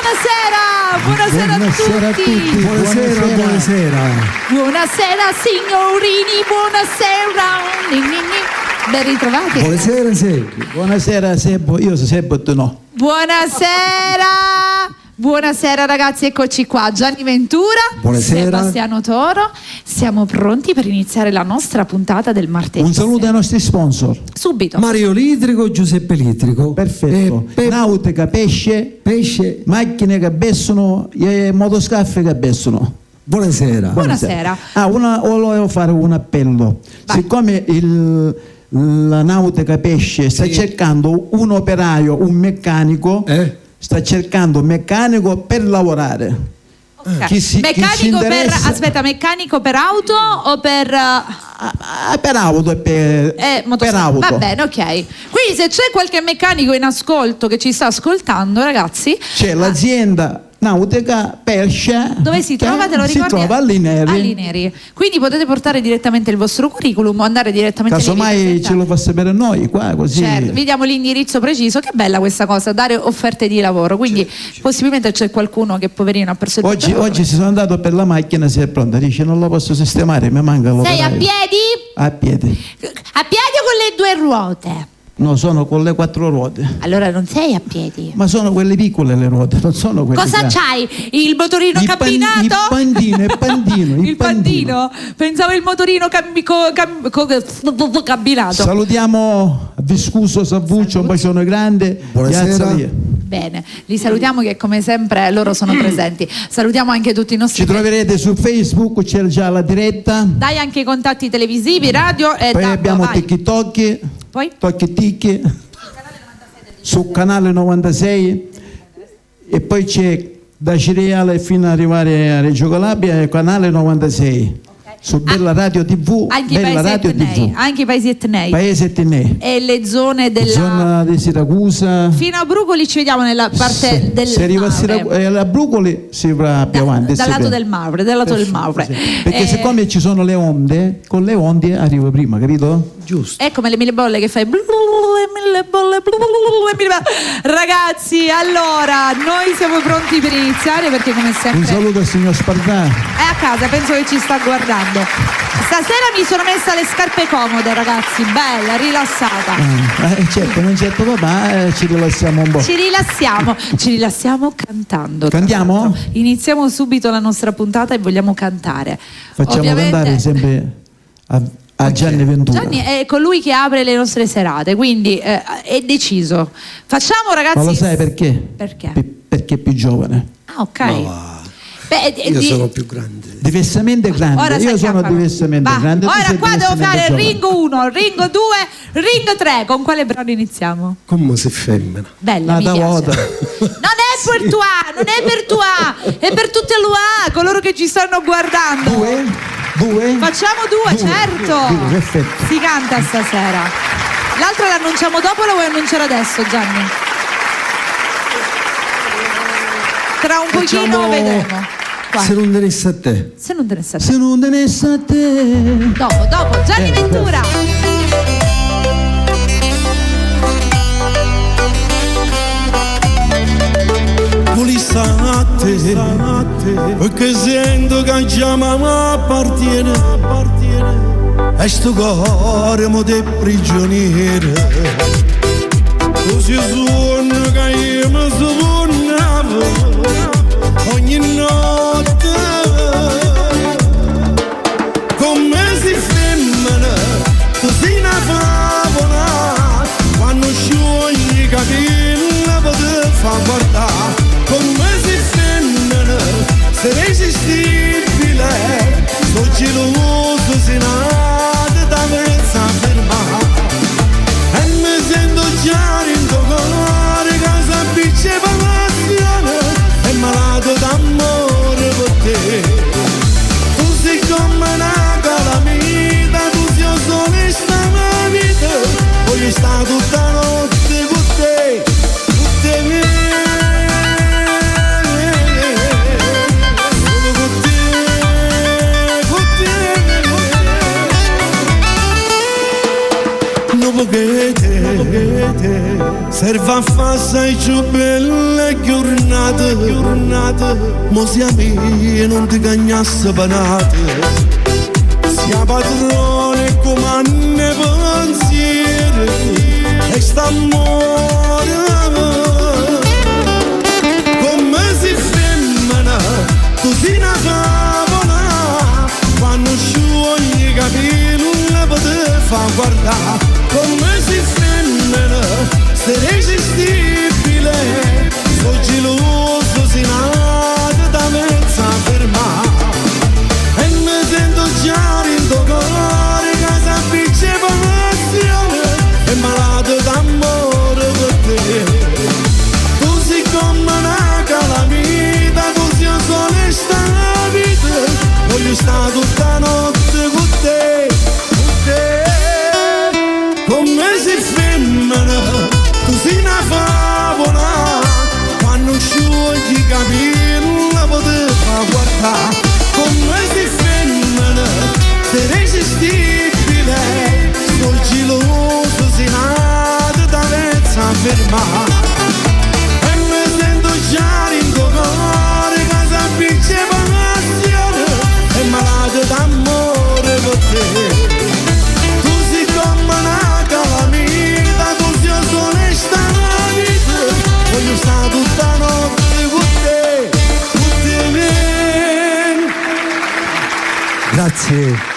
Buonasera a tutti. Buonasera signorini, buonasera. Ben ritrovati. Buonasera Sebbo. Buonasera Sebbo, io sono Sebbo e tu no. Buonasera ragazzi, eccoci qua. Gianni Ventura, buonasera. Sebastiano Toro. Siamo pronti per iniziare la nostra puntata del martedì. Un saluto ai nostri sponsor. Subito. Mario Litrico, Giuseppe Litrico. Perfetto. Nautica, pesce, macchine che abbessano e motoscaffi che abbessano. Buonasera. Volevo fare un appello. Vai. Siccome la Nautica Pesce sta cercando un operaio, un meccanico, sta cercando un meccanico per lavorare. Okay. Meccanico per auto o per auto e per auto. Va bene, ok. Quindi se c'è qualche meccanico in ascolto che ci sta ascoltando, ragazzi, c'è l'azienda Nautica Pesce. Dove si trova? Te lo ricordi? Si trova a Lineri. Quindi potete portare direttamente il vostro curriculum o andare direttamente lì. Casomai ce lo fa sapere noi qua, così. Certo, vi diamo l'indirizzo preciso. Che bella questa cosa, dare offerte di lavoro. Quindi possibilmente c'è qualcuno che poverino ha perso il oggi si sono andato per la macchina, si è pronta, dice non la posso sistemare, mi manca l'operaio. Sei a piedi? A piedi. A piedi o con le 2 ruote? No, sono con le 4 ruote. Allora non sei a piedi. Ma sono quelle piccole le ruote, non sono quelle. Cosa c'hai? Il motorino cabinato? Il pandino. Il pandino? Pensavo il motorino cabinato. Salutiamo Viscuso Savuccio, un bacione grande. Buonasera. Bene, li salutiamo che come sempre loro sono presenti. Salutiamo anche tutti i nostri. Ci troverete su Facebook, c'è già la diretta. Dai anche i contatti televisivi, radio e poi abbiamo TikTok. Poi? Tocchi su canale 96 e poi c'è da Cireale fino ad arrivare a Reggio Calabria canale 96. Su Bella Radio TV, anche i paesi etnei, e le zone della zona di Siracusa fino a Brucoli. Ci vediamo nella parte del se arriva a Brucoli si va più avanti dal lato del Maure, perché siccome ci sono le onde, con le onde arriva prima, capito? Giusto. È come le mille bolle che fai mille bolle. Ragazzi, allora noi siamo pronti per iniziare, perché come sempre un saluto al signor Spardà, è a casa, penso che ci sta guardando. Stasera mi sono messa le scarpe comode, ragazzi, bella, rilassata. Certo, non certo papà, ci rilassiamo un po'. Ci rilassiamo cantando. Cantiamo? Iniziamo subito la nostra puntata e vogliamo cantare. Facciamo cantare sempre a Gianni Ventura. Gianni è colui che apre le nostre serate, quindi è deciso. Facciamo, ragazzi. Ma lo sai perché? Perché? Perché è più giovane. Ah, ok. Io sono più grande. Diversamente grande. Io sono diversamente grande. Ora qua devo fare il ring 1, ring 2, ring 3. Con quale brano iniziamo? Come si femmina. Bella, mi piace. Non è per tua, è per tutte le coloro che ci stanno guardando. Due? Facciamo due, certo. Perfetto. Si canta stasera. L'altra l'annunciamo dopo o la vuoi annunciare adesso, Gianni? Tra un pochino vedremo. Se non tenesse a te. Se non tenesse a te. Dopo, Gianni Ventura. Volissa a te, perché sento che già mi appartiene, e sto cuore mo te prigioniere. Così suona che io mi suonavo ogni notte, come si femmina, così una favola, quando sciogli i capelli potete far guardare. Come si femmina, se irresistibile, sto geloso se nada da me sa fermare, e mi sento serve a fare più belle giornate, mo sia mia non ti cagnasse panate, sia padrone comande pensieri e sta amore come si femmina, tu sei una favola, quando sciogli i capelli te fa guardare come si femmina, se irresistibile, sono geloso, si nata da mezza ferma e mi sento già in tuo cuore che si appiccia passione e malato d'amore per te. Tu sei come una calamita, così io sono sta vita, voglio stare tutta notte con te, come si femmina, tu sei una favola, quando sciogli i capelli potevi far guardare, come si femmina, sei irresistibile, sono geloso, si nata da mezza ferma e mi sento già in tuo cuore che si appiccia passione e malato d'amore per te. Voglio stare tutta notte con te, Grazie.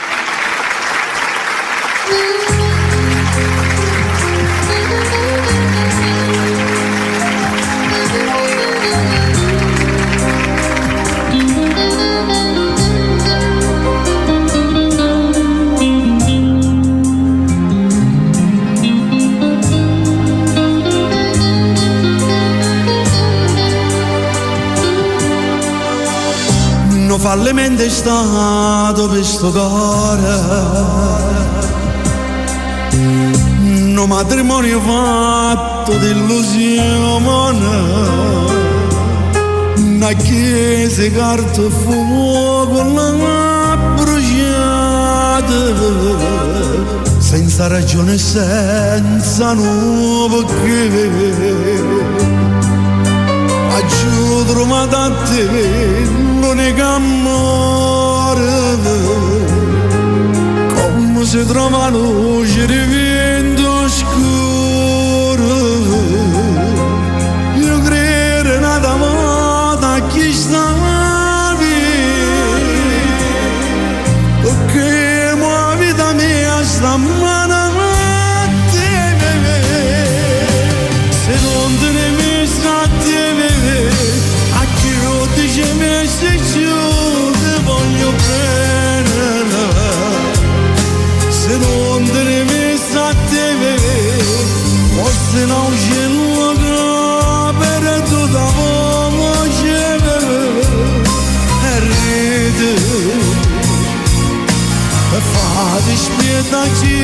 non fallimento è stato per sto cuore, no matrimonio fatto d'illusione, una chiesa, carta e fuoco la bruciata, senza ragione e senza nuovo perché. Aggiudo ma da te l'unica amore, come si trova luce di vento scuro, io credo nata moda a chi stavi, perché la vita mia sta mano a te, se non te ne mi scatti a chi lo dice me se giù ti voglio bene, se non te ne messo a te forse non c'è nulla per tutta voce e ride e fate spietaci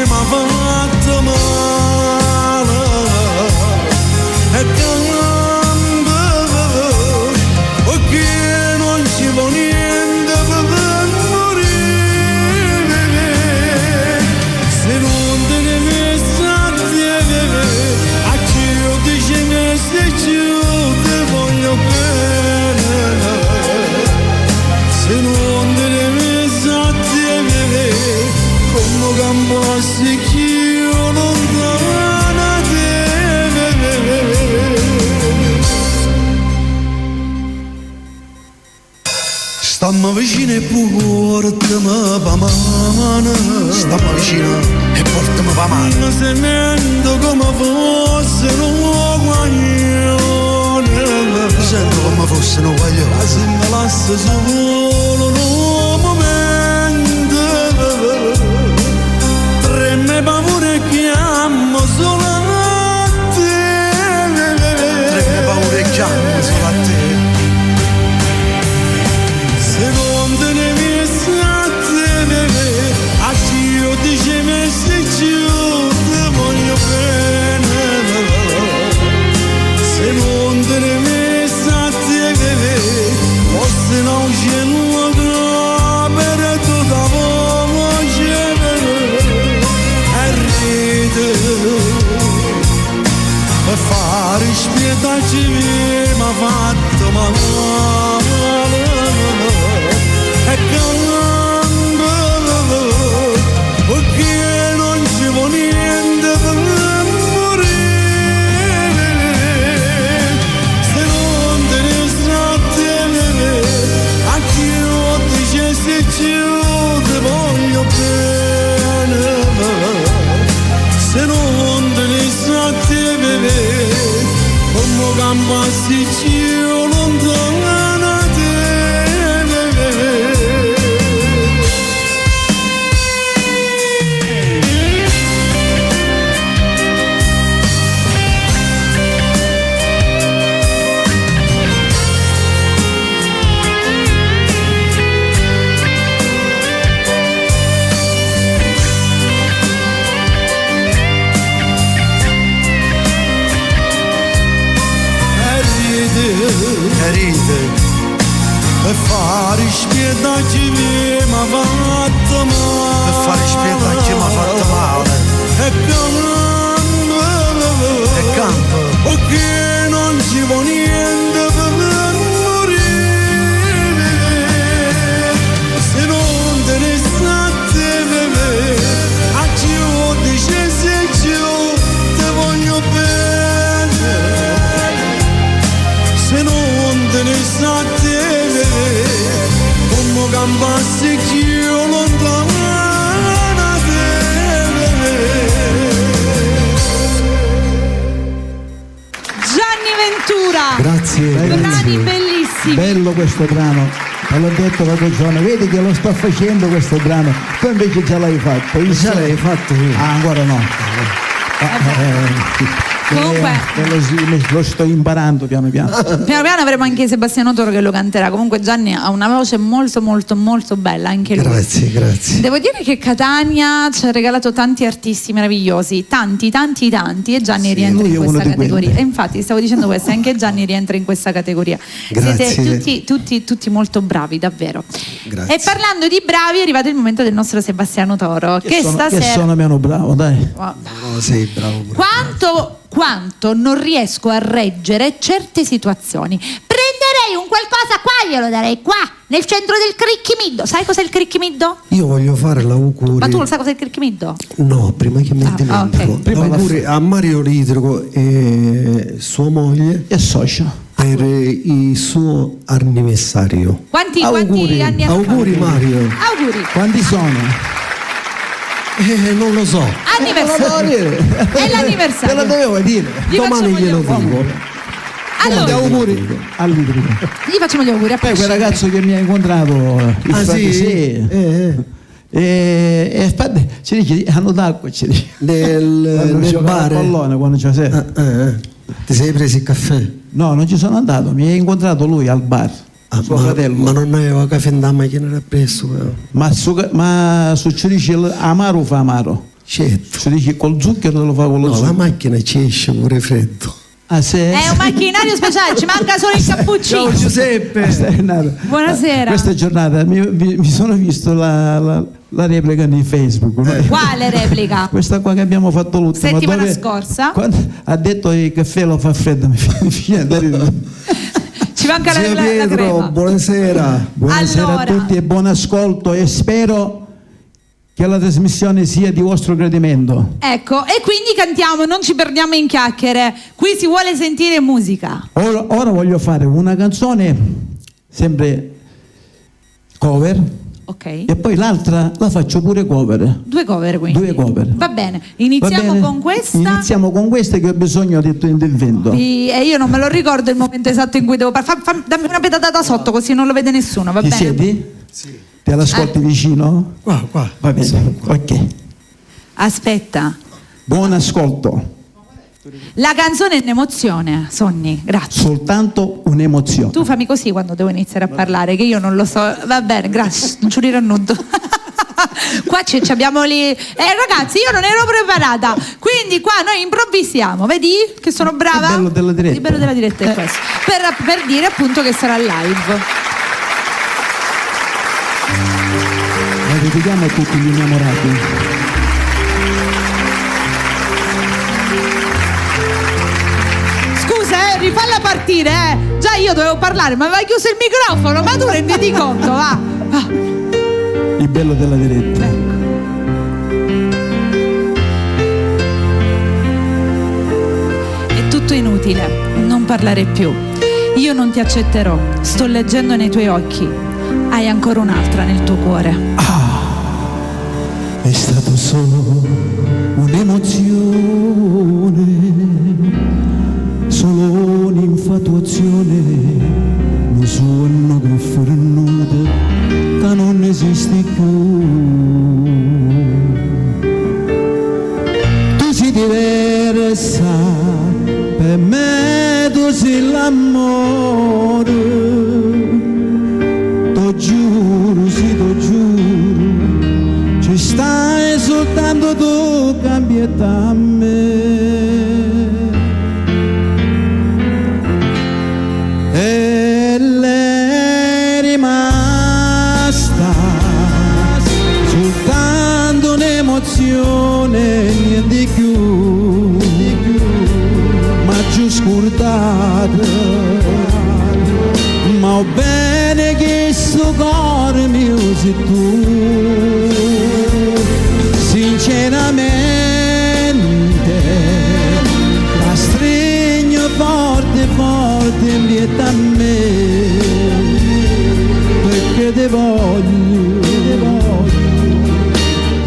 ma fatto male e perché non ci può niente per morire, se non te ne messo a te, a chi io dice che sei giù ti voglio bene, se non te ne messo a te, come campo a sicchio lontano a te. Stammi vicino e portami pa mano, stammi vicino e portami pa mano, sento come fosse un guaglione, sento come fosse un guaglione, se mi lascia solo un momento, treme paure che amo solo a te, treme paure che amo solo a te. Se non te ne messo a te, a chi io dice me sei giù ti voglio bene, se non te ne messo a te, forse non c'è nulla fare spietaci mi ha fatto male e cantando perché non ci vuole niente per morire se non te ne state a chi io dicessi io ti voglio bene se non te ne state come campassi io lontana te ride per fare spietaci mi ha fatto male Per fare spietaci mi ha fatto male e canto perché non ci vuole niente per morire se non te ne state a chi io dicessi io ti voglio bene se non te ne state come campassi io lontana te Gianni Ventura. Grazie, Brani grazie. bellissimi. Bello questo brano, te l'ho detto l'altro giorno, vedi che lo sto facendo questo brano, tu invece già l'hai fatto. Io Già l'hai fatto tu. Ah, ancora no. Comunque Lo sto imparando piano piano. piano piano avremo anche Sebastiano Toro che lo canterà. Comunque Gianni ha una voce molto molto molto bella anche lui. Grazie, grazie. Devo dire che Catania ci ha regalato tanti artisti meravigliosi, tanti e Gianni rientra lui in è uno questa di quelli. categoria. E infatti stavo dicendo questo, anche Gianni rientra in questa categoria. Grazie. Siete tutti molto bravi, davvero. Grazie. E parlando di bravi è arrivato il momento del nostro Sebastiano Toro che stasera Che sono meno bravo, dai. Oh, No, sei bravo. quanto non riesco a reggere certe situazioni. Prenderei un qualcosa qua, glielo darei qua, nel centro del Cricchimiddo. Sai cos'è il Cricchimiddo? Io voglio fare l'augurio. Ma tu lo sai cos'è il Cricchimiddo? No, prima che mi Ah, dimentico. ok. L'augurio a Mario Lidrico e sua moglie E socio. per il suo anniversario. Quanti Auguri. anni ha? Auguri Mario. Auguri. Quanti sono? Non lo so. Anniversario. È Te lo l'anniversario. dovevo dire. Gli Domani facciamo gli glielo auguri. dico. Allora, Auguri all'Idrico. gli facciamo gli auguri a Poi quel prescindere. ragazzo che mi ha incontrato il Ah frate- sì? E aspetta, ci dice, hanno d'acqua, ci dice. Nel giocava a bar. pallone quando c'è sera. Ti sei preso il caffè? No, non ci sono andato, mi ha incontrato lui al bar, suo fratello. Ma non aveva caffè nella macchina da presso. Ma su ci dice amaro fa amaro. Certo. Ci dice col zucchero te lo fa con lo No, la zucchero. macchina ci esce pure freddo. Ah, sì? È un macchinario speciale, ci manca solo il cappuccino. Giuseppe. Buonasera. Questa giornata mi sono visto la replica di Facebook. no? Quale replica? Questa qua che abbiamo fatto l'ultima. Settimana dove- scorsa? quando ha detto il caffè lo fa freddo, mi viene da ridere. Ci manca Zio la Pietro, crema. buonasera. Buonasera Allora. a tutti e buon ascolto e spero che la trasmissione sia di vostro gradimento. Ecco, e quindi cantiamo, non ci perdiamo in chiacchiere. Qui si vuole sentire musica. Ora voglio fare una canzone sempre cover Ok. e poi l'altra la faccio pure cover. Due cover quindi. Due cover. Va bene, iniziamo Va bene? con questa. Iniziamo con questa che ho bisogno di tuo intervento. E io non me lo ricordo il momento esatto in cui devo dammi una pedata sotto così non lo vede nessuno, va Ti bene? siedi? Sì. Te l'ascolti vicino? Qua. Va bene, ok. Aspetta. Buon ascolto. La canzone è un'emozione, Sonny, grazie. Soltanto un'emozione. Tu fammi così quando devo iniziare a parlare, che io non lo so. Va bene, grazie, non ci dirò nudo. Qua ci abbiamo lì. Ragazzi, io non ero preparata, quindi qua noi improvvisiamo, vedi che sono brava? Il bello della diretta. Il bello della diretta è questo. Per dire appunto che sarà live. La dedichiamo a tutti gli innamorati. partire, Già io dovevo parlare, ma aveva chiuso il microfono, ma tu renditi conto, va. Il bello della diretta. È tutto inutile, non parlare più. Io non ti accetterò, sto leggendo nei tuoi occhi. Hai ancora un'altra nel tuo cuore. È stato solo un'emozione, solo un'infatuazione, un sogno che fernuto che non esiste più. Tu sei diversa, per me tu sei l'amore, t'ho giuro, sì t'ho giuro, ci stai soltanto tu, cambiati a me. E lei è rimasta soltanto un'emozione, niente di più, ma giù scordata, ma ho bene che sto cuore mio sei tu. Sinceramente la stringo forte forte invietta a me, perché te voglio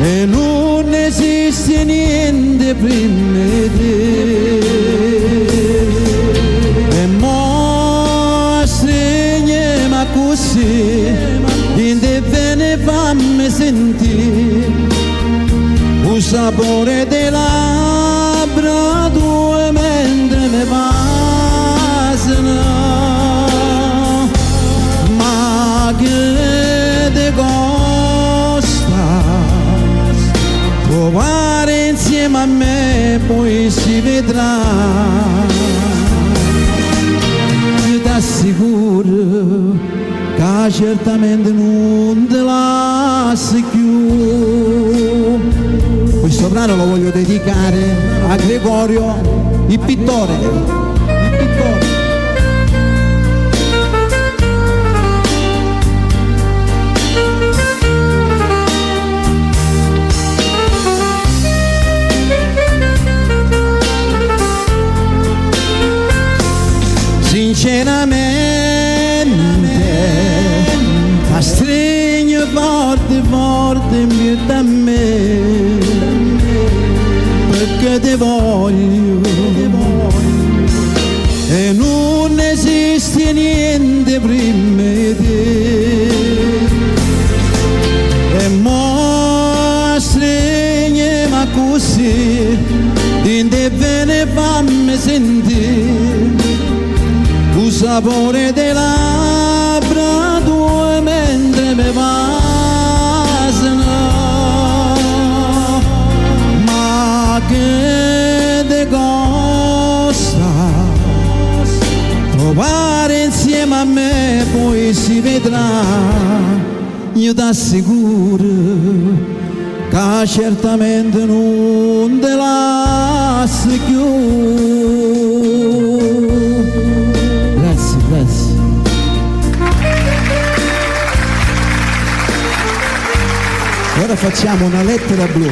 e non esiste niente prima di te. E mo stringiamo così, niente bene fammi sentire il sapore delle labbra tue mentre mi passano, ma che te costa provare insieme a me, poi si vedrà. Io ti assicuro che certamente non te lascio più. Questo brano lo voglio dedicare a Gregorio, il pittore. Sinceramente la stringo forte forte invietta a me, perché te voglio e non esiste niente prima di te. E mo stringiamo così, niente bene fammi sentire il sapore delle labbra tue mentre mi passano, ma che te costa provare insieme a me, poi si vedrà. Io ti assicuro che certamente non te lascio più. Grazie. Ora facciamo una lettera blu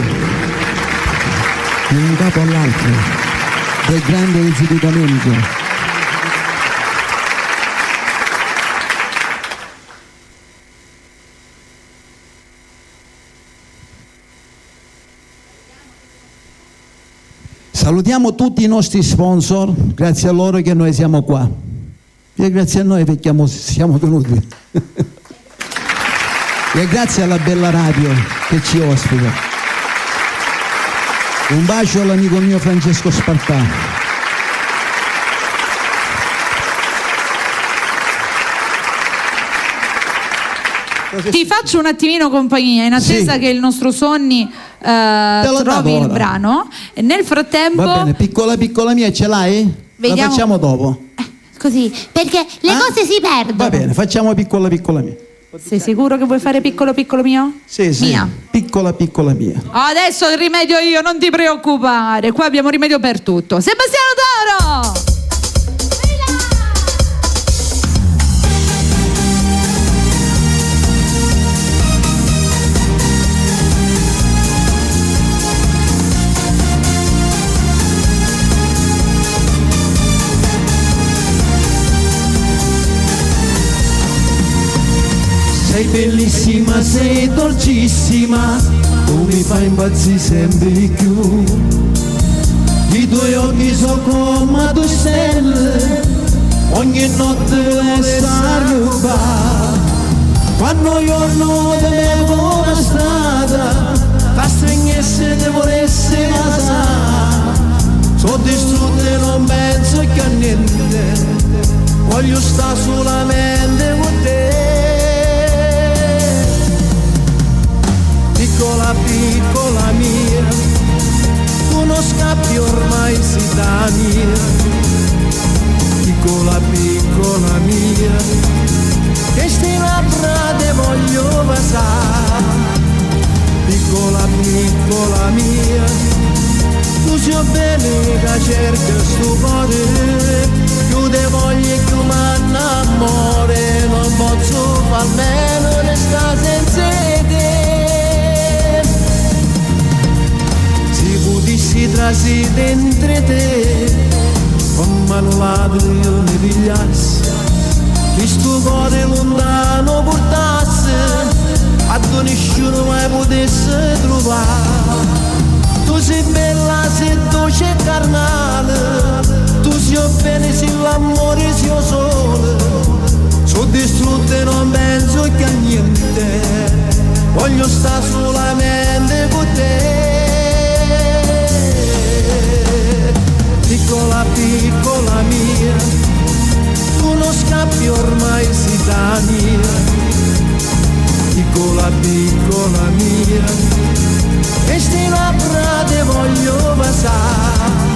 di un capo all'altro del grande Istituto Amico. Salutiamo tutti i nostri sponsor, grazie a loro che noi siamo qua. E grazie a noi perché siamo venuti. E grazie alla bella radio che ci ospita. Un bacio all'amico mio Francesco Spartano. Ti faccio un attimino compagnia in attesa che il nostro Sonny trovi il brano. E nel frattempo, va bene, piccola mia, ce l'hai? Vediamo. La facciamo dopo. Così, perché le cose si perdono. Va bene, facciamo piccola mia. Sei sicuro che vuoi fare piccolo mio? Sì, Mia. piccola mia. Adesso il rimedio io, non ti preoccupare. Qua abbiamo rimedio per tutto. Sebastiano Toro! bellissima, sei dolcissima, tu mi fai impazzire sempre di più. I tuoi occhi sono come due stelle, ogni notte sta a rubare. Quando giorno ti vedo la strada, ti stringesse e ti volesse passare. Sono distrutto e non penso che a niente, voglio stare solamente con te. Piccola, piccola mia, tu non scappi ormai, sei da mia. Piccola, piccola mia, che stai labbra te voglio passare. Piccola, piccola mia, tu sei bene che cerca sto cuore, più te voglio e più m'annamore, non posso almeno restare senza te. Se potessi trasì dentro te, con mano lato io mi pigliassi, che sto cuore lontano portasse, a nessuno mai potesse trovare. Tu sei bella, sei dolce e carnale, tu sei bene, sei l'amore, sei sole. Sono distrutto e non penso che a niente, voglio stare solamente con te. Piccola, piccola mia, tu non scappi ormai, sei da mia. Piccola, piccola mia, queste labbra te voglio passare.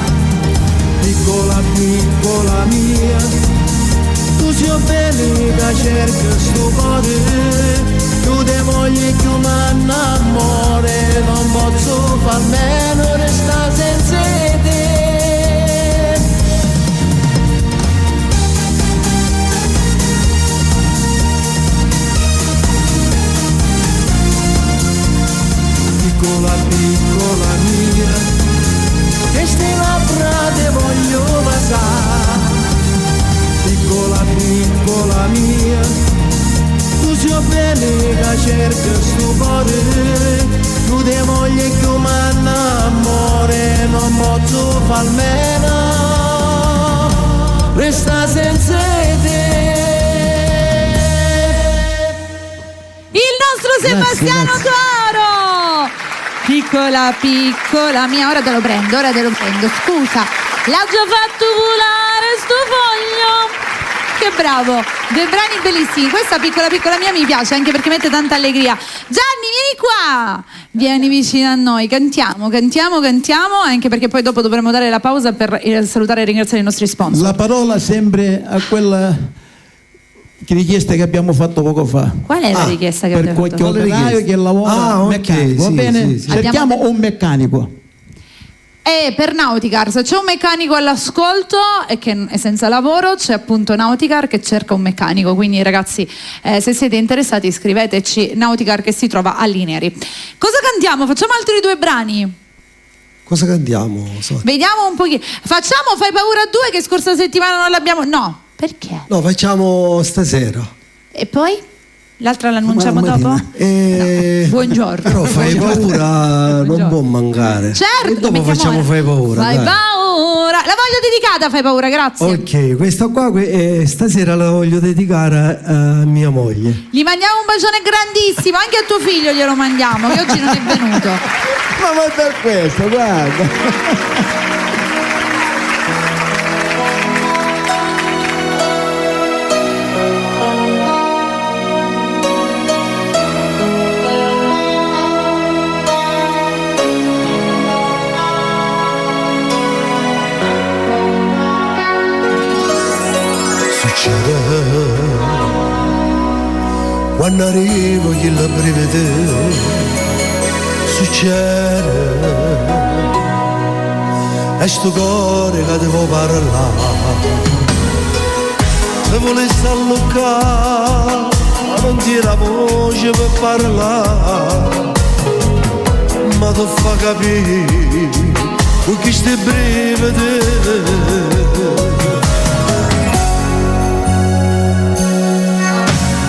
Piccola, piccola mia, tu sei bene che cerca sto cuore, più te voglio e più m'annamore, non posso far meno restare senza te. Piccola, piccola mia, queste labbra te voglio passare. Piccola, piccola mia, tu sei bene che cerca sto cuore, tu te voglio e più m'annamore, non posso far meno resta senza te. Il nostro Sebastiano Toro! Piccola, piccola mia, ora te lo prendo, scusa, l'ha già fatto volare sto foglio. Che bravo, dei brani bellissimi. Questa piccola, piccola mia mi piace anche perché mette tanta allegria. Gianni, vieni qua, vieni vicino a noi, cantiamo, anche perché poi dopo dovremo dare la pausa per salutare e ringraziare i nostri sponsor. La parola sempre a quella richiesta che abbiamo fatto poco fa. Qual è la richiesta che per abbiamo fatto? qualche operaio che lavora meccanico, va bene? sì. Cerchiamo un meccanico. E per Nauticar, se c'è un meccanico all'ascolto e che è senza lavoro, c'è appunto Nauticar che cerca un meccanico, quindi ragazzi se siete interessati iscriveteci. Nauticar che si trova a Linieri. Cosa cantiamo? Facciamo altri 2 brani? Cosa cantiamo? Vediamo un pochino. Facciamo Fai paura a 2 che scorsa settimana non l'abbiamo. No, perché? No, facciamo stasera. E poi? L'altra l'annunciamo dopo? No. Buongiorno. Però Fai paura non può mancare. Certo. E dopo facciamo Fai paura. Fai dai. paura. La voglio dedicata a Fai paura, grazie. Ok, questa qua stasera la voglio dedicare a mia moglie. Gli mandiamo un bacione grandissimo, anche a tuo figlio glielo mandiamo, che oggi non è venuto. Ma per questo, guarda. Quando arrivo chi la brivide succede e sto cuore che devo parlare se volessi alloccare ma non ti la voce per parlare ma tu fa capire con chi stai brivide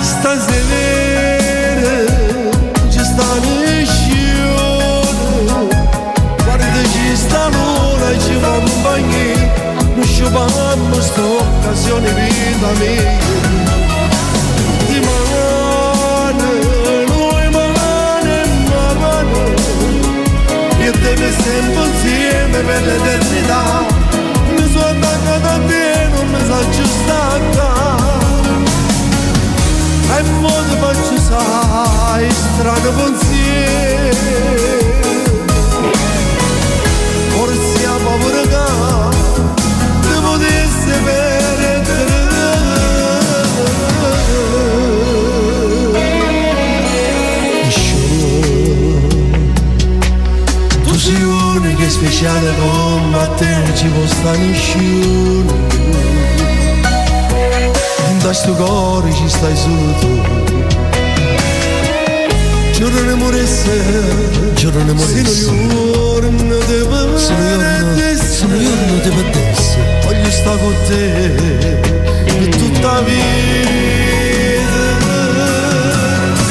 stasera sciupando sta occasione vita mia. Di mano, noi mano, io te mi sento insieme per l'eternità. Mi sono attaccato a te, non mi sa più staccare. E mo ti faccio sai, strano pensiero. Forse a paura che ti potesse perdere. Tu sei unica e speciale come a te ci può stare nessuno. Da sto cuore ci stai solo tu. Giorno ne moresse, giorno ne moresse. Se un giorno ti perdessi, voglio stare con te per tutta la vita.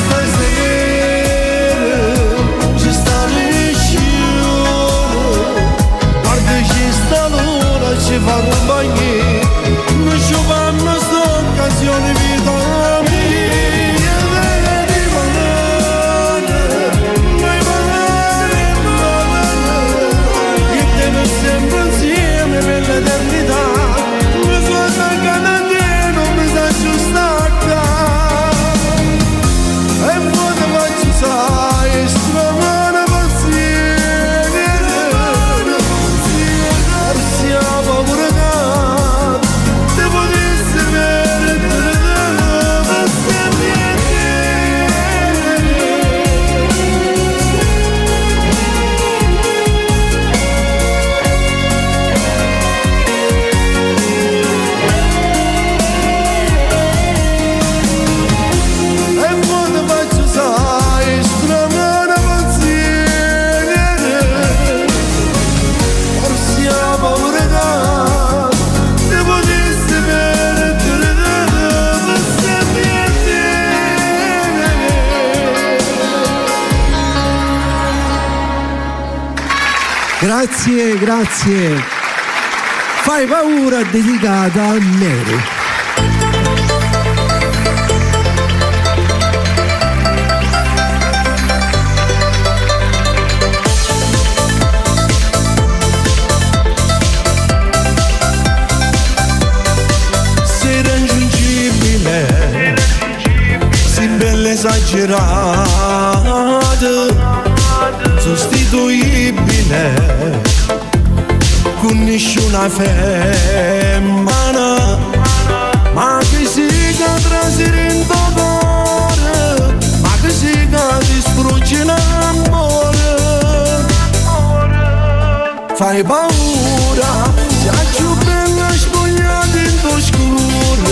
Stasera ci sta nessuno, guarda ci sta l'ora, ci fa compagnia. Non ci fanno sta occasione vita mia. Sempre insieme per l'eternità. Mi sono attaccato a te, non mi sa più staccare. E poi ti faccio sai, strano pensiero. Forse a paura che ti potessi perdere per sempre. Grazie, grazie. Fai paura dedicata a Mary. Sei raggiungibile, sei bella esagerata, sostituibile con nessuna femmina, ma che siga trasirendo cuore, ma che siga ti sprugge l'amore. Fai paura, sei più bella spogliata in tuo scuro,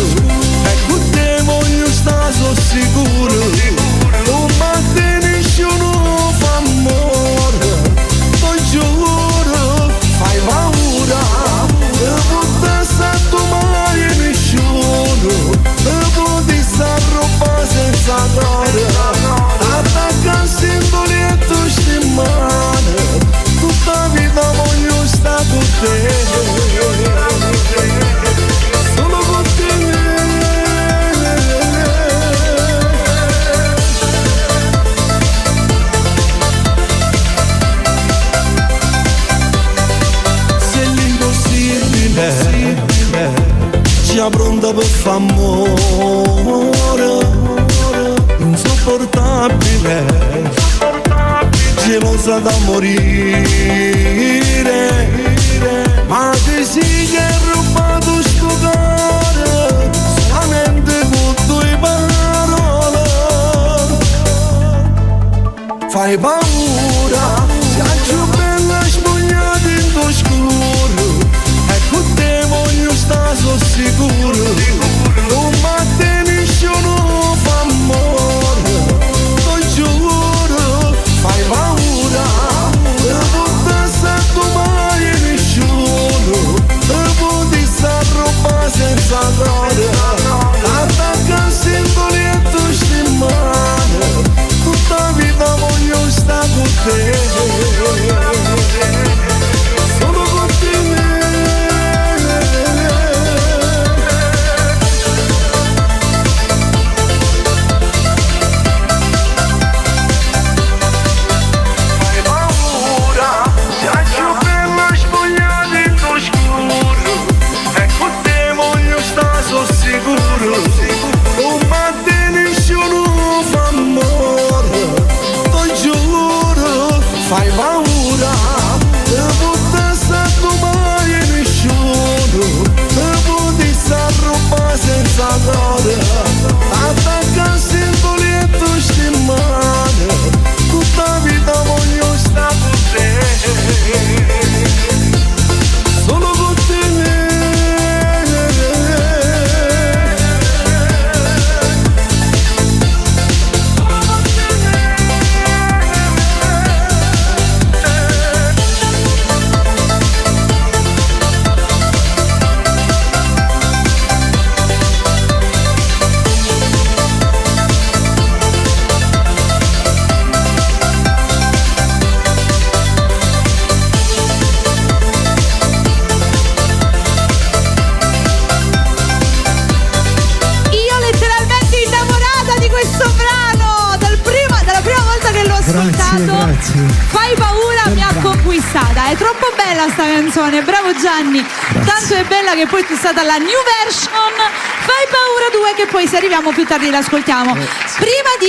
e con te voglio stare so sicuro, non batte nessuno fa amore, lo giuro. Fai paura, e non stato mai nessuno, e poti sta roba senza cuore, attaccarsi in letto stimare, tutta la vita voglio stare con te, solo con te. Già pronta per far amore, insopportabile, gelosa da morire, ma che si che è rubato sto cuore, solamente con due parole. Fai paura, sei più bella spogliata in tuo scuro, e con te voglio stare so sicuro, non batte nessuno fa amore, lo giuro. Fai paura, e non stato mai nessuno, e poti sta roba senza cuore, attaccarsi in letto stimare, tutta la vita voglio stare Fai paura mi ha conquistata, è troppo bella sta canzone, bravo Gianni. Tanto è bella che poi è stata la new version Fai paura 2 che poi se arriviamo più tardi l'ascoltiamo. Prima di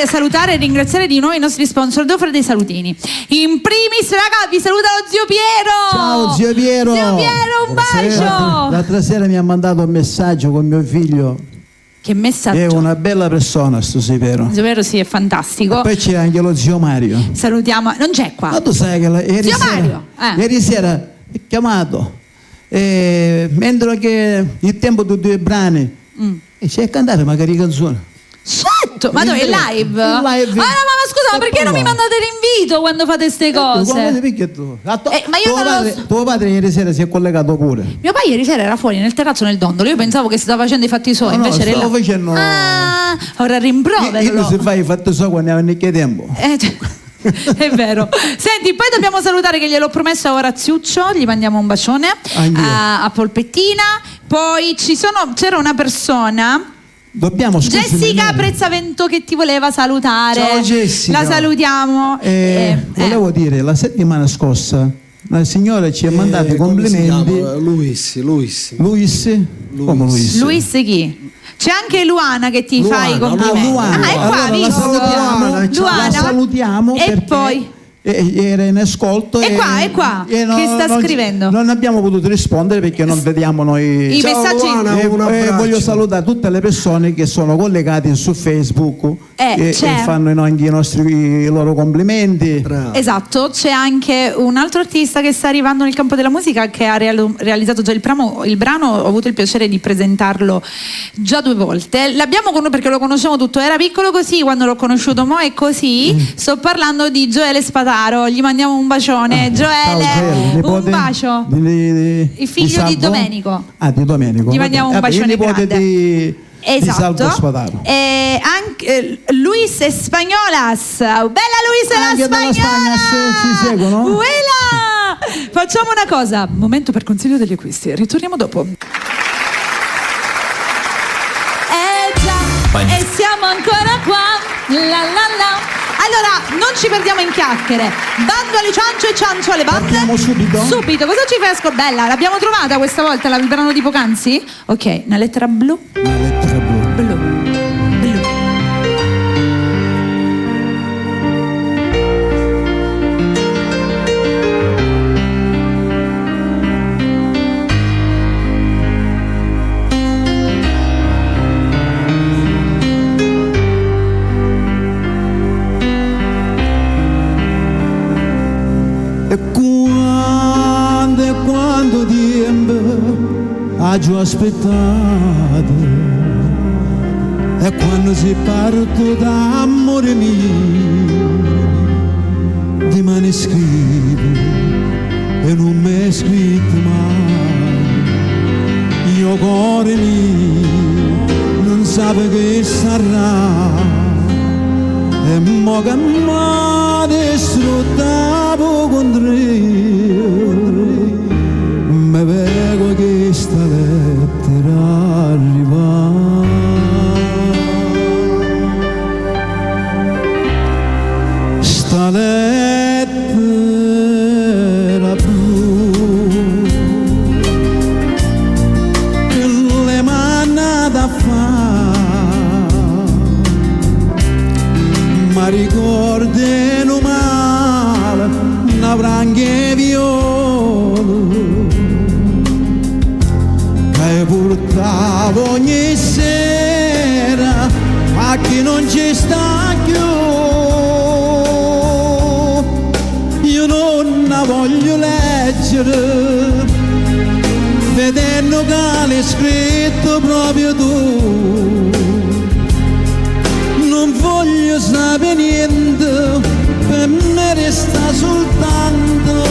salutare e ringraziare di nuovo i nostri sponsor, devo fare dei salutini. In primis, raga, vi saluta lo zio Piero. Ciao zio Piero. Zio Piero, un bacio. L'altra sera mi ha mandato un messaggio con mio figlio. Che messaggio. È una bella persona sto zio Piero. Zio Piero sì, è fantastico. E poi c'è anche lo zio Mario. Salutiamo, non c'è qua. Ma tu sai che Zio Mario. Ieri sera è chiamato. Mentre che il tempo di 2 brani e c'è a cantare magari canzoni. Certo, ma dove è live? In live. Ma scusa, ma perché non mi mandate l'invito quando fate ste cose? Perché tu? Ma io non lo so. Tuo padre ieri sera si è collegato pure. Mio padre ieri sera era fuori nel terrazzo nel dondolo. Io pensavo che stava facendo i fatti suoi, invece era là. Facendo. Ah, ora rimproverlo. Io si fa i fatti suoi quando ne che tempo. È vero. Senti, poi dobbiamo salutare che gliel'ho promesso a Oraziuccio, gli mandiamo un bacione a Polpettina. Poi c'era una persona, dobbiamo Jessica Prezzavento, che ti voleva salutare. Ciao Jessica. La salutiamo. Volevo dire, la settimana scorsa la signora ci ha mandato i complimenti. Luis. Come Luis? Luis chi? C'è anche Luana che ti fa i complimenti. Luana. È qua, Allora, visto? la salutiamo e perché poi era in ascolto. È qua, che sta scrivendo. Non abbiamo potuto rispondere perché non vediamo noi i messaggi. Luana, voglio salutare tutte le persone che sono collegate su Facebook e fanno anche i loro complimenti. Bravo. Esatto, c'è anche un altro artista che sta arrivando nel campo della musica che ha realizzato già il brano. Ho avuto il piacere di presentarlo già 2 volte. L'abbiamo perché lo conosciamo tutto. Era piccolo così quando l'ho conosciuto, mo è così. Sto parlando di Gioele Spataro. Gli mandiamo un bacione. Gioele, un bacio. Il figlio di Domenico. Di Domenico. Gli mandiamo un bacione grande. Esatto. Di Salvo Spataro. E anche Luis Spagnolas. Bella Luis anche Spagnolas. Ci seguono? Uela! Facciamo una cosa. Momento per consiglio degli acquisti. Ritorniamo dopo. Già. E siamo ancora qua. La la la. Allora, non ci perdiamo in chiacchiere. Bando alle ciance e ciancio alle bande. Partiamo subito? Subito, cosa ci fai Bella, l'abbiamo trovata questa volta, il brano di poc'anzi? Ok, una lettera blu. Una lettera blu. Blu. Quanto tempo ho aspettato e quando si parto d'amore mio di manoscritto e non mi è scritto mai io cuore mio non sape che sarà e mo che m'ha distrutto contro me vedo che sta lettera arriva sta lettera blu che le manata fa ma ricordano male una branche viola che portavo ogni sera a chi non ci sta più io non la voglio leggere vedendo che l'hai scritto proprio tu non voglio sapere niente per me resta soltanto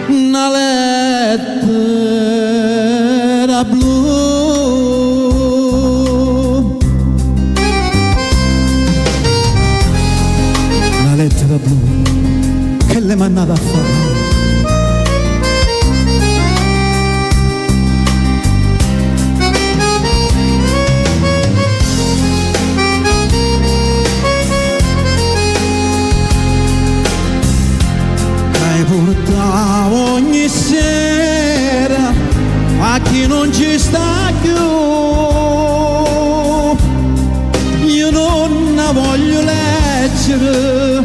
una lettera blu una lettera blu che le mandata a fare chi non ci sta più, io non la voglio leggere,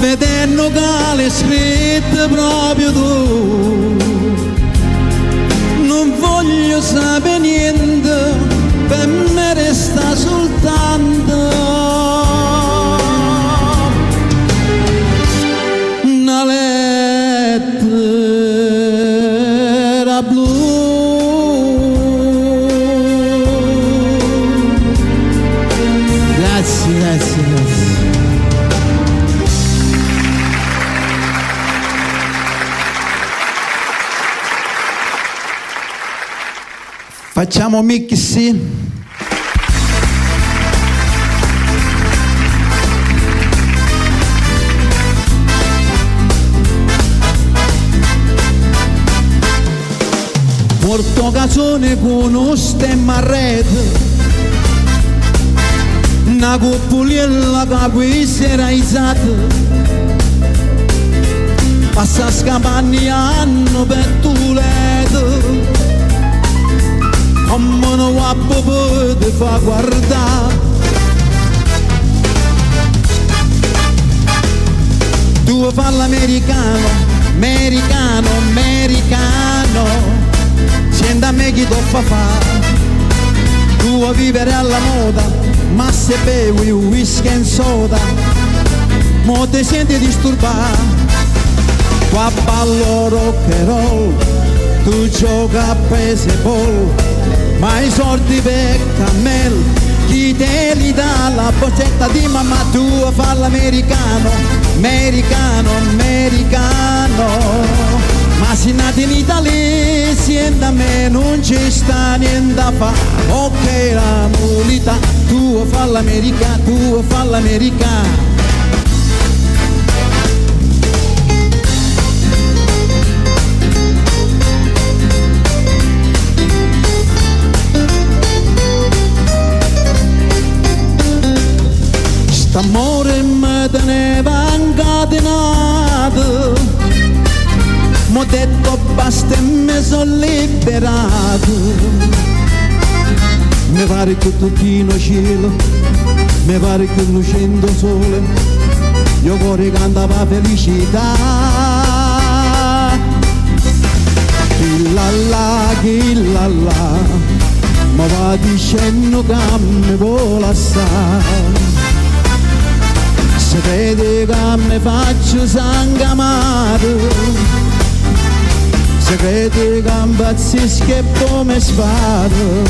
vedendo che l'hai scritto proprio tu. Non voglio sapere niente, per me resta soltanto una lettera blu. Grazie, grazie, grazie. Facciamo mixi. Porto casone con uno stemma a rete, una coppuliella che poi si era izzata, passa scapanni anno per tu letto, come non va te fa guardare. Tu fa l'americano, americano, americano, senti a me chi ti fa fare. Tu vuoi vivere alla moda, ma se bevi whisky e soda, mo ti senti disturbato. Qua ballo rock and roll, tu gioca a baseball, ma i soldi per cammello, chi te li dà? La boccetta di mamma. Tu fa l'americano, americano, americano, ma se nati in Italia, senti a me non ci sta niente da fa. Ok la mulita, tu fa l'americano, tu fa l'americano. St'amore mi teneva incatenato, m'ho detto basta e mi sono liberato. Mi pare che tutto cielo, mi pare che lucendo sole, io cuore cantava felicità. Chillalla, ma va dicendo che mi vuole assai. Se credi che mi faccio sangamare, se credi che impazzisco e poi mi sparo.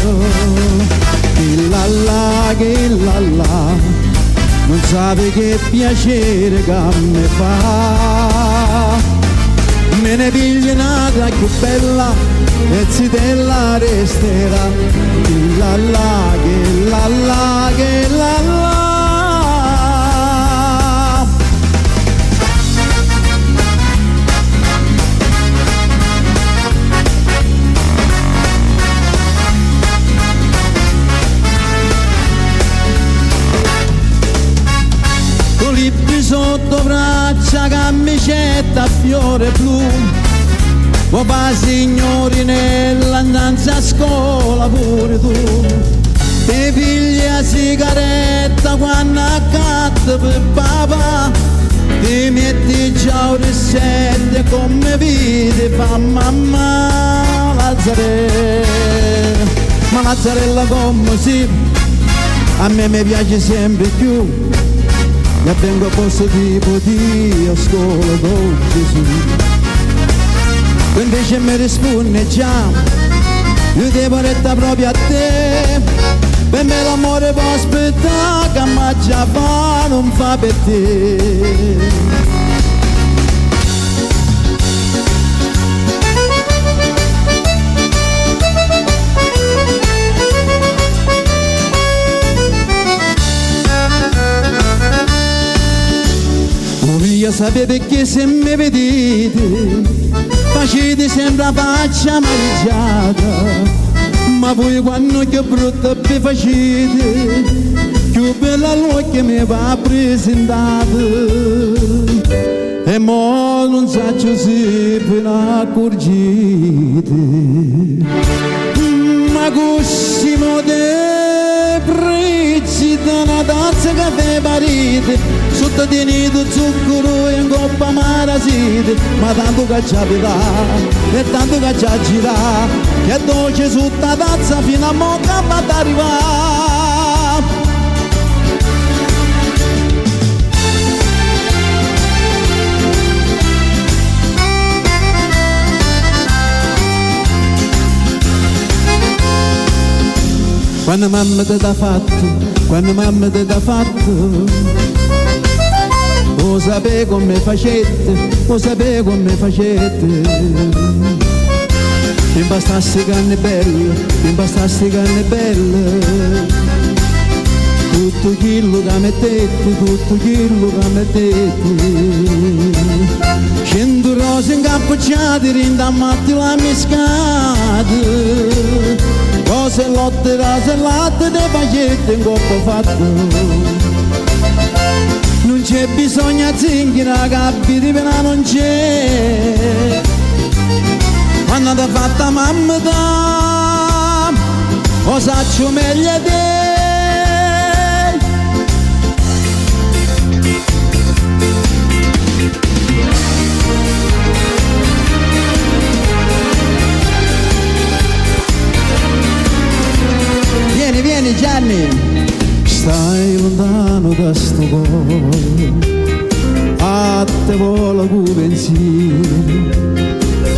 Chillalla, non sai che piacere che mi fa. Me ne pigli un'altra più bella e zitella resterà. Chillalla, chillalla. Libri sotto braccia, camicetta a fiore blu, papà signori nell'andanza a scuola pure tu. Te pigli a sigaretta quando accatto per papà, ti metti già un rissetto come vedi fa mamma Lazzarella. Ma Lazzarella come si, a me mi piace sempre più. E vengo a posto tipo Dio a scuola con Gesù. E invece mi risponde già, io devo retta proprio a te. Per me l'amore può aspettare, che ma già fa non fa per te. Io sapevo perché se mi vedete facete sempre faccia mangiata, ma voi quando che brutta vi facete, più bella l'occhio mi va presentata. e mo non saccio si per accorgite, ma cosimo de prezzi da una tazza caffè parite, sotto tenuto zucchero e in coppa marasite, ma tanto che c'ha vita e tanto che c'ha gira, che è dolce sotto la tazza fino a mo' che va ad arrivare. Quando mamma te l'ha fatto, quando mamma te l'ha fatto, lo sapevo come facette, lo sapevo come facette. Ti bastassi canne belle, ti bastassi canne belle, tutto quello che mettete, tutto quello che mettete. 100 rose incappucciate, rindammatti la miscata, cose lotte, rase latte, dei pacchetti in coppa fatto. Non c'è bisogno di zinchina, capire pena non c'è. Quando ti fatta mamma da, lo saccio meglio di te. Vieni, vieni Gianni, stai lontano da sto cuore, a te vola cu pensiero,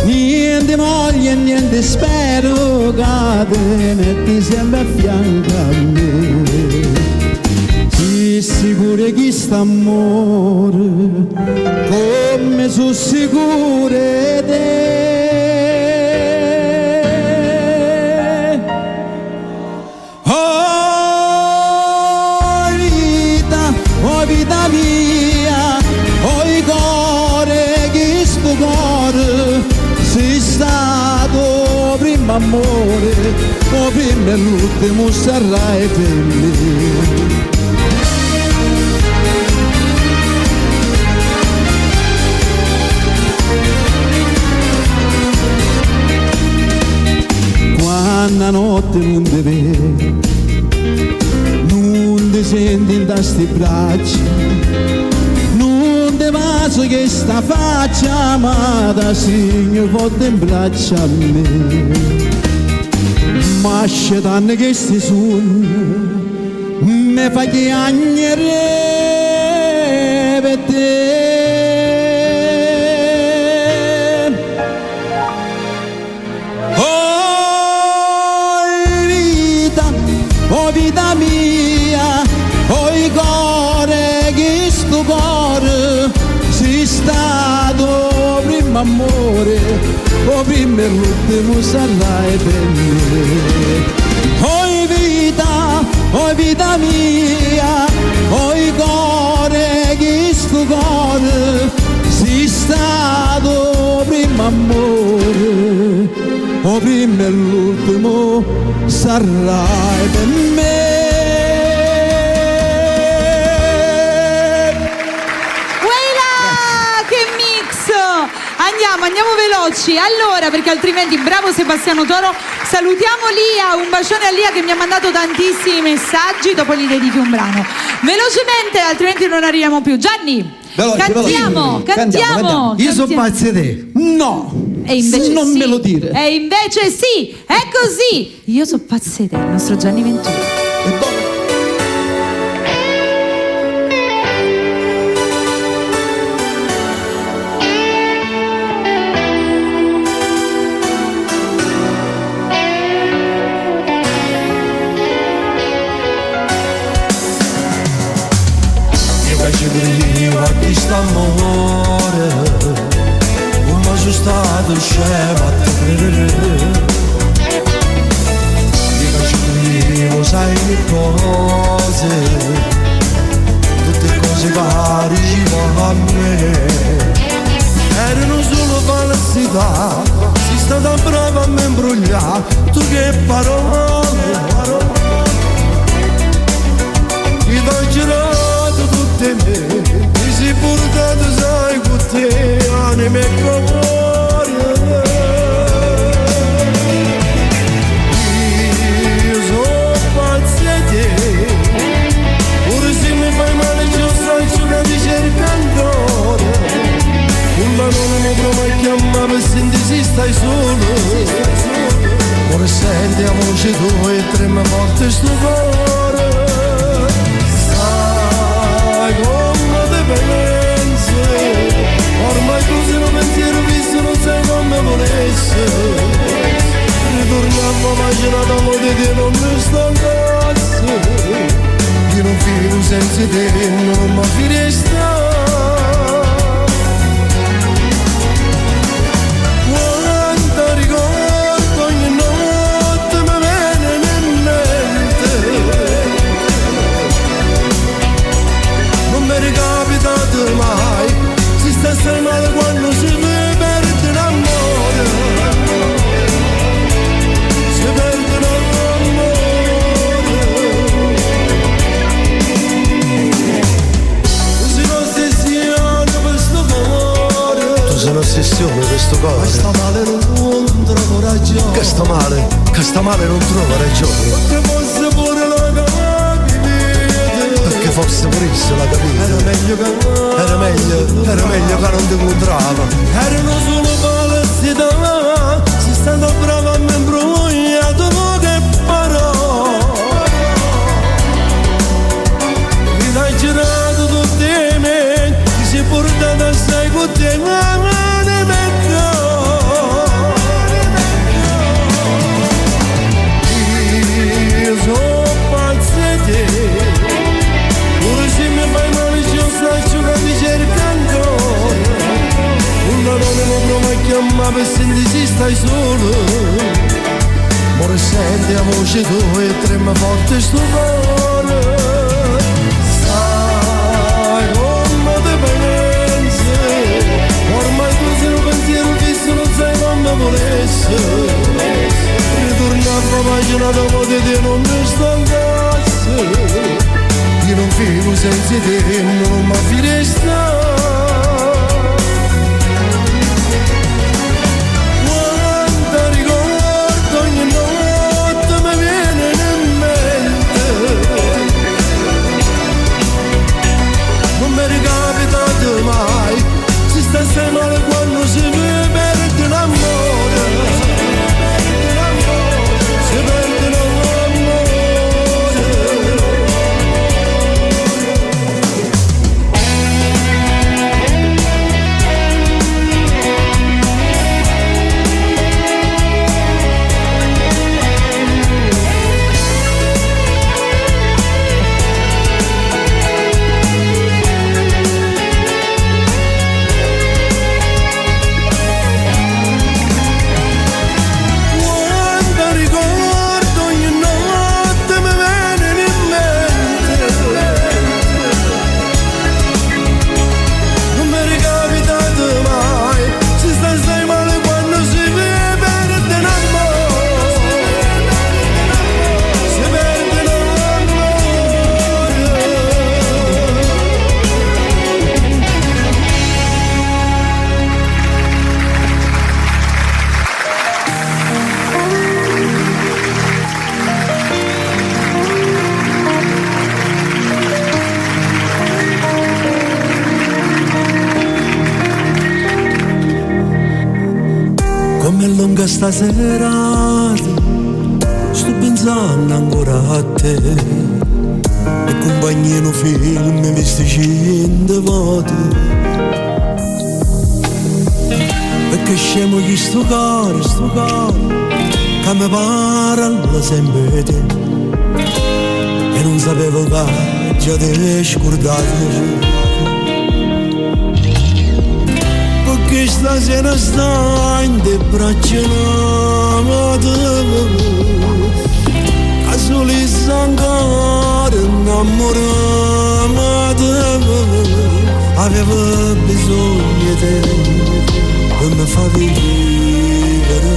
niente moglie e niente spero che te metti sempre a fianco a me. Sii sicuro che sta amore, come sono sicuro te. Vita mia, oi cuore che sto cuore, sei stato primo amore, o prima e l'ultimo sarai per me. Quando notte non ti vedo, non ti senti in sti braccia, non ti vaso che sta faccia, ma da segno forte in braccia a me. Ma scetanne che sti sogni mi fa chiagnere per te. Oh vita mia, oi cuore che sto cuore, sei stato primo amore, o prima e l'ultimo sarai per me. Oi vita mia, oi cuore che sto cuore, sei stato primo amore, o prima e l'ultimo sarai per me. Andiamo veloci, allora, perché altrimenti bravo Sebastiano Toro. Salutiamo Lia, un bacione a Lia che mi ha mandato tantissimi messaggi, dopo gli dedichi un brano velocemente, altrimenti non arriviamo più. Gianni, cantiamo. Io sono pazzo di te. No, e invece non sì. me lo dire. E invece sì, è così. Io sono pazzo di te, il nostro Gianni Ventura. Quest'amore come sono stato scemo a te io ci vivo sai che cose tutte cose che arrivano a me erano solo falsità sei stata brava a me imbrogliare tu che parole io t'ho girato tutte me mi sei portato sai con queste anime cuore. Io sono pazzo di te, pure se mi fai male io so che ti cerco ancora. Una non mi prova a chiamare per sentire se stai solo. Ora senti la voce tua e trema forte sto cuore. Sai come te pensi, ormai tu sei un pensiero visto, non sai come volessi. Ritorniamo a pagina d'amore di te, non mi stancasse. Io non vivo senza te, non mi firesta. Quanto ricordo ogni notte mi viene in mente. Non mi è capitato mai, si sta assai male quando si perde l'amore. Si perde l'amore. Tu sei un'ossessione per sto cuore. Tu sei un'ossessione per sto Ma cuore. sta male non trovo ragione. Che sta male non trova ragione. Perché fosse pure la capire. Perché forse per isso la capita. Era meglio che Era meglio che non ti incontrava. erano solo palazzi da. Si stando brava a me imbrogliato che parò. Mi dai girato tutti me, ti sei portato assai con te, ma ne meccò. Io sono pazzo di te, pure se mi fai male io so che mi cerca ancora. Una donna non prova a chiamare per sentire se stai solo. Ora senti la voce tua e trema forte sto cuore. Sai come te pensi, ormai tu sei un pensiero fisso, non sai come volessi. Ritornando a pagina dopo di te non mi stancasse. Io non vivo senza te, non mi firesta. Quanto ricordo ogni notte mi viene in mente. Non mi è capitato mai, si sta assai male quando si perde l'amore. Si perde l'amore. Quando ricordo ogni notte mi viene in mente. Non mi è capitato mai, si sta assai male quando si perde l'amore. Si perde l'amore. Come è lunga sta serata, sto pensando ancora a te. E compagnino film mi visti 100 volte. Perché scemo chi sto cuore, che mi parla sempre te. E non sapevo che già te scordate. Perché stasera sta in te braccia amate. A soli ancora innamorate. Avevo bisogno di te per mi far vivere.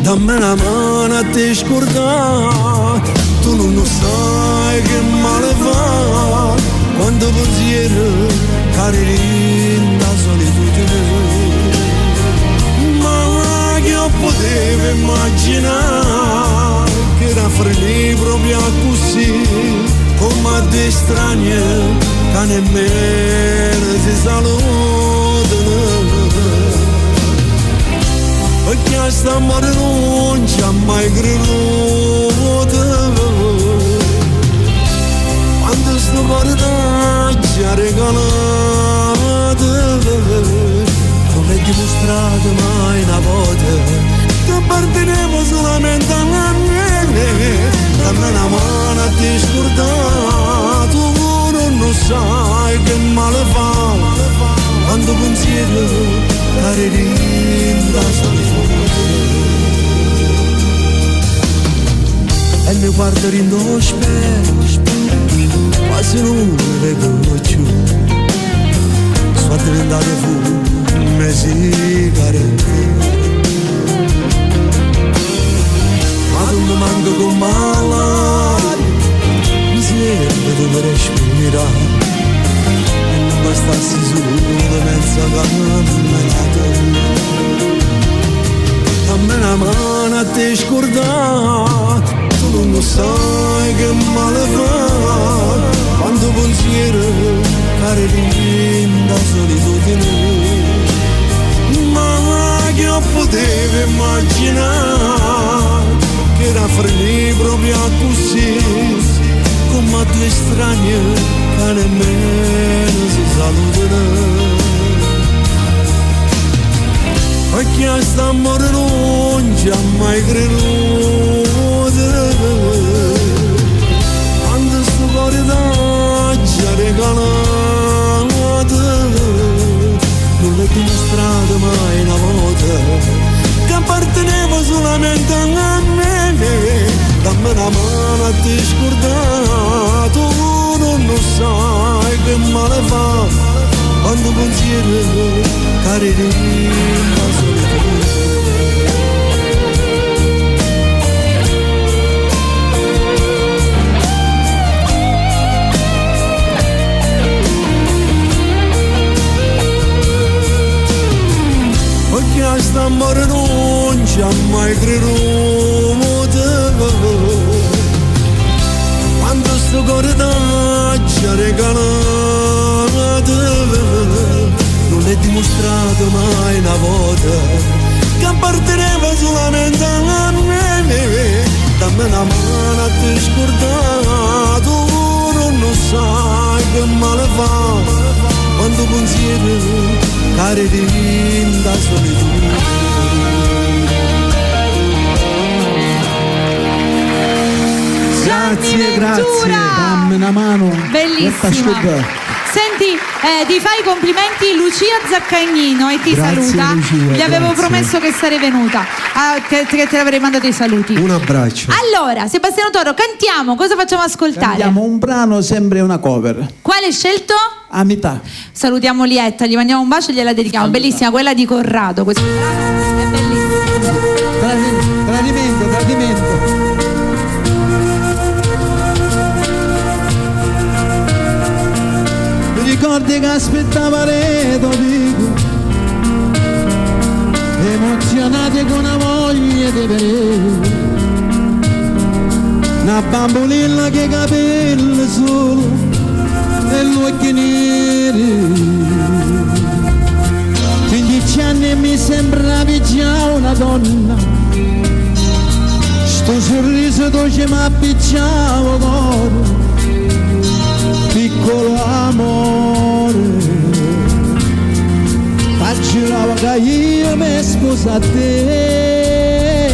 Dammi una mano a te scordare. Tu non lo sai che male fa quando pensiero cari potevo immaginare che era freni proprio così, come a dei strani che nemmeno si salutano. Perché a sta mare non ci ha mai creduto, quando sto cuore ci ha regalato, non è dimostrato mai una volta che appartenevo solamente a me. Dammi una mano a te scordato, non sai che male fa quando pensiero carerin da solitudine. E mi guardo in lo specchio, quasi non mi vedo più, sono diventato fume sigarette, ma non mi manco con malati, mi serve dove respirare, e non bastasse solo mezza camminata. Dammi una mano a te scordare, tu non sai che male fa quando pensiero carerin da solitudine. Ma che io potevo immaginare che era freni proprio così, come a due strani che nemmeno si salutano. Perché a sta amore non ci ha mai creduto, quando sto cuore ci ha regalato, non l'ho dimostrato mai una volta che appartenevo solamente a me. Dammi una mano a te scordato, non sai che male fa quando pensiero carerin da solitudine. Perché a sta amore non ci ha mai creduto, quando sto cuore ci ha regalato, non è dimostrato mai una volta che apparteneva solamente a me. Dammi una mano a te scordato, non sai che male fa quando pensiero carerin da solitudine. Grazie, dammi una mano. Bellissima. Senti, ti fai i complimenti Lucia Zaccagnino e ti Grazie, saluta. Lucia, Gli avevo grazie. promesso che sarei venuta, che te avrei mandato i saluti. Un abbraccio. Allora, Sebastiano Toro, cantiamo, cosa facciamo ascoltare? Cantiamo un brano, sempre una cover. Quale hai scelto? A metà. Salutiamo Lietta, gli mandiamo un bacio e gliela dedichiamo. Bellissima, quella di Corrado. Questo brano è bellissimo. Tradimento. Mi ricordi che aspettava Redovico, emozionati con una voglia di vedere, una bambolina che capelli solo e gli occhi neri. 15 anni mi sembravi già una donna, sto sorriso dolce mi appicciava cuore, piccolo amore, giuravo che io mi sposo a te.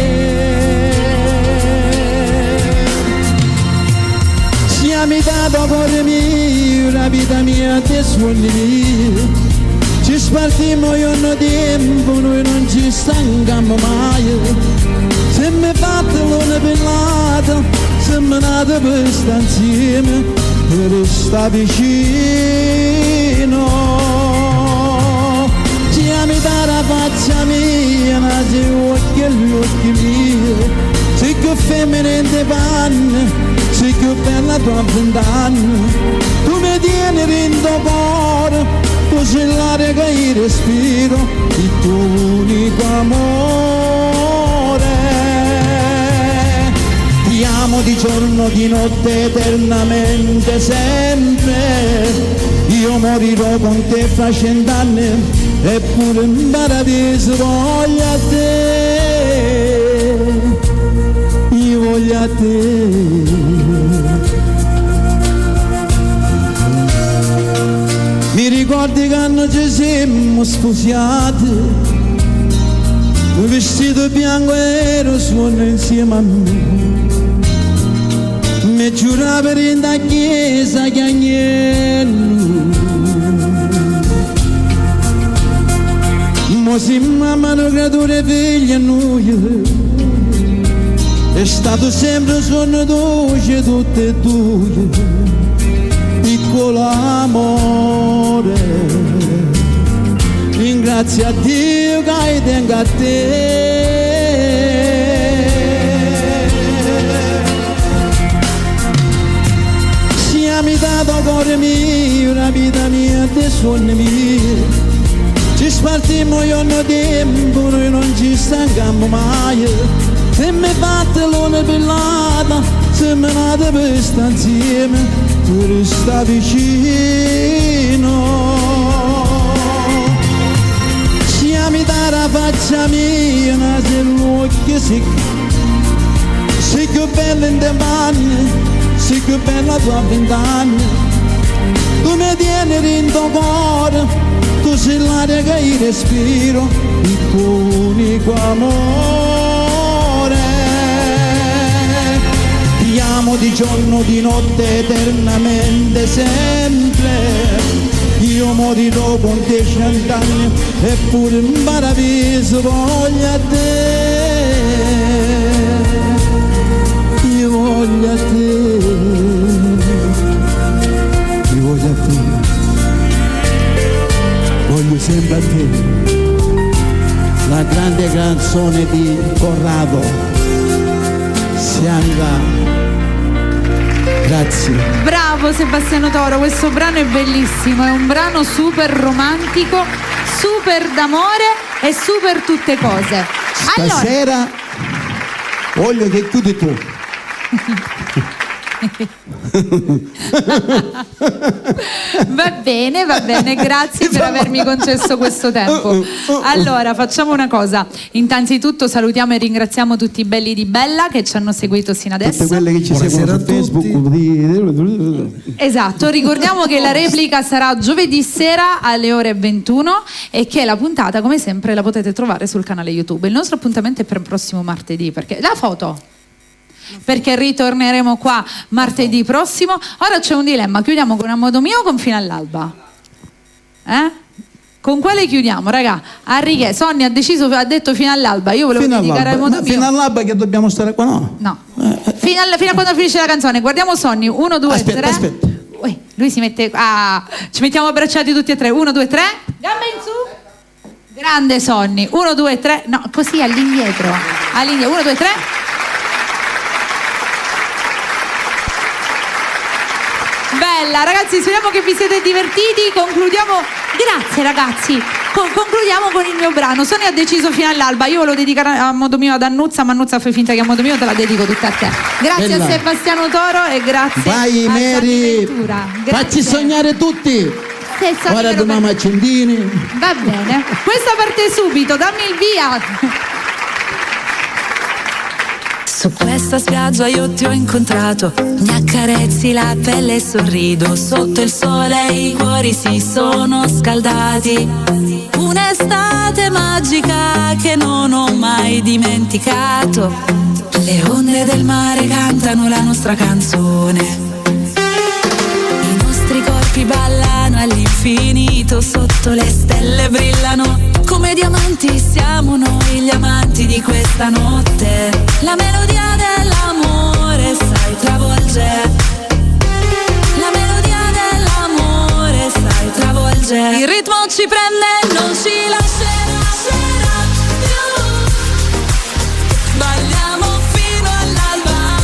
Siamo dato cuore mio, la vita mia te sogni miei, ci spartimmo io un tempo, noi non ci stanchiamo mai. Se mi fate l'una pelata, se mi nate per stare insieme, per stare vicino. Chiami dalla faccia mia, ma se occhi e gli occhi miei, sei che femmina in te panne, sei che bella tua vent'anni, tu mi tieni rindo cuore, tu sei l'aria che io respiro, il tuo unico amore. amo di giorno, di notte, eternamente, sempre. Io morirò con te fra 100 anni, eppure in paradiso voglio a te, io voglio a te. Mi ricordi quando ci siamo sposati, un vestito bianco ero suono insieme a me. Mi giurava in da chiesa che agnello, mo si mamano creature figlie a noi, è stato sempre suono dolce tutte e due, piccolo amore, ringrazio a Dio che tengo a te. Mi dato cuore mio, la vita mia, te sogni miei. Ci spartimmo io no tempo, noi non ci stanchiamo mai. Se mi batte l'una bellata, se me nate per stare insieme, tu resta vicino. Siamo dalla faccia mia, se l'occhio sei più bella in te mani. Sei più bella tua 20 anni, tu mi tieni in tuo cuore, tu sei l'aria che io respiro, il tuo unico amore. Ti amo di giorno, di notte, eternamente, sempre. Io morirò con te 100 anni, eppure in paradiso voglio a te. Io voglio a te, io voglio a te, voglio sempre a te. La grande canzone di Corrado, Sianga. Grazie. Bravo Sebastiano Toro, questo brano è bellissimo, è un brano super romantico, super d'amore e super tutte cose. Stasera voglio che chiudi tu. Va bene, grazie per avermi concesso questo tempo. Allora, facciamo una cosa. Innanzitutto salutiamo e ringraziamo tutti i belli di Bella che ci hanno seguito sino adesso. Tutte quelle che ci seguono su Facebook. Esatto, ricordiamo che la replica sarà giovedì sera alle ore 21 e che la puntata, come sempre, la potete trovare sul canale YouTube. Il nostro appuntamento è per il prossimo martedì, perché la foto, perché ritorneremo qua martedì prossimo. Ora c'è un dilemma: chiudiamo con A modo mio o con Fino all'alba? Con quale chiudiamo, raga? Sonny ha detto Fino all'alba. Io volevo dedicare A modo mio. Fino all'alba che dobbiamo stare qua, no? No. Fino a quando finisce la canzone. Guardiamo Sonny. 1, 2, 3. Aspetta. Lui si mette. Ci mettiamo abbracciati tutti e tre. 1, 2, 3. Gambe in su. Grande Sonny. 1, 2, 3. No, così all'indietro. 1, 2, 3. Bella, ragazzi, speriamo che vi siete divertiti. Grazie ragazzi. Concludiamo con il mio brano. Sonny ha deciso Fino all'alba. Io volevo dedicare A modo mio ad Annuzza, ma Annuzza fai finta che A modo mio te la dedico tutta a te. Grazie Bella. A Sebastiano Toro e grazie Vai, a Mary. Facci sognare tutti. Ora domani accendini. Va bene. Questa parte subito, dammi il via. Su questa spiaggia io ti ho incontrato, mi accarezzi la pelle e sorrido, sotto il sole i cuori si sono scaldati. Un'estate magica che non ho mai dimenticato, le onde del mare cantano la nostra canzone, i nostri corpi ballano all'infinito, sotto le stelle brillano. Come diamanti siamo noi gli amanti di questa notte. La melodia dell'amore sai travolge. La melodia dell'amore sai travolge. Il ritmo ci prende e non ci lascerà più. Balliamo fino all'alba.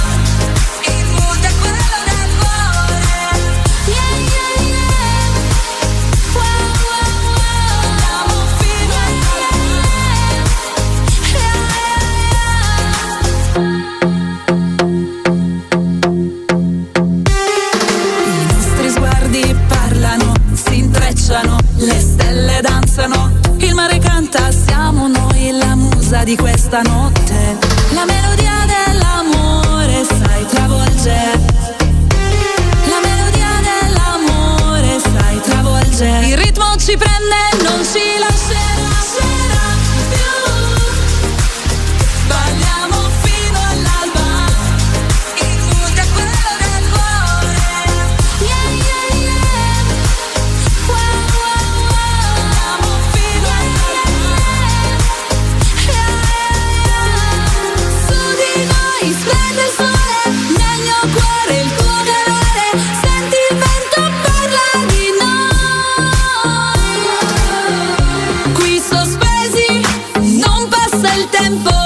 Il mood è quello del cuore. Yeah, yeah, yeah. Wow, wow, wow. Balliamo fino all'alba. Yeah, yeah, yeah. forza di questa notte. La melodia dell'amore sai travolgere. La melodia dell'amore sai travolgere. Il ritmo ci prende e non ci lascerà più. Balliamo fino all'alba, in musica quello del cuore. Yeah, yeah, yeah. Wow, wow, wow. Balliamo fino all'alba. Yeah, yeah, yeah. Su di noi splende il sole, nel mio cuore il tuo calore. Senti il vento parla di noi. Qui sospesi, non passa il tempo.